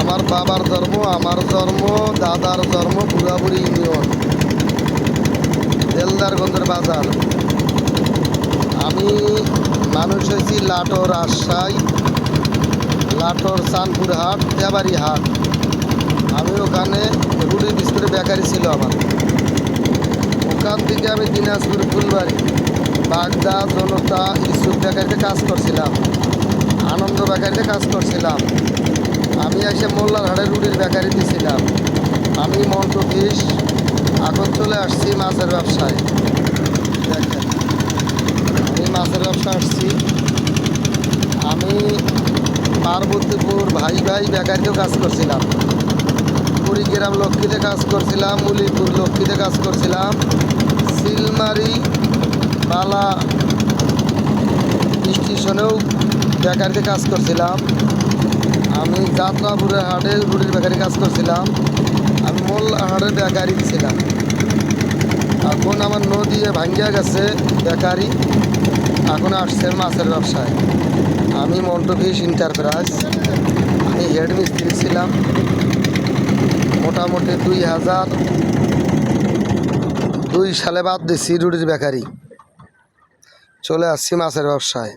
আমার বাবার জন্ম, আমার জন্ম, দাদার জন্ম বুড়াবুড়ি ইউনিয়ন, দেলদারগঞ্জের বাজার। আমি মানুষ হয়েছি লাটোর, রাজশাহী, লাটোর, চাঁদপুর হাট, তেবারি হাট। আমি ওখানে রুটি বিস্কুটের বেকারি ছিল আমার। ওখান থেকে আমি দিনাজপুর, ফুলবাড়ি, বাগদা, জনতা, ইসুফ বেকারিতে কাজ করছিলাম, আনন্দ বেকারিতে কাজ করছিলাম। আমি এসে মোল্লার হাটে রুটির বেকারি দিয়েছিলাম। আমি মন্টু ফিশ, এখন চলে আসছি মাছের ব্যবসায়। দেখেন, আমি মাছের ব্যবসা আসছি। আমি পার্বতীপুর ভাই বেকারিতেও কাজ করছিলাম, কুড়িগ্রাম লক্ষ্মীতে কাজ করছিলাম, মুলিপুর লক্ষ্মীতে কাজ করছিলাম, সিলমারি বালা স্টেশনেও বেকারিতে কাজ করছিলাম। আমি যাত্রাপুরের হাটে রুটির বেকারি কাজ করছিলাম। আমি মোল্লা হাটের বেকারি ছিলাম। এখন আমার নদীয়ে ভাঙ্গিয়া গেছে বেকারি, এখন আসছে মাছের ব্যবসায়। আমি মন্টু ফিশ এন্টারপ্রাইজ, আমি হেড মিস্ত্রি ছিলাম। মোটামুটি 2002 সালে বাদ দিচ্ছি রুটির বেকারি, চলে আসছি মাছের ব্যবসায়।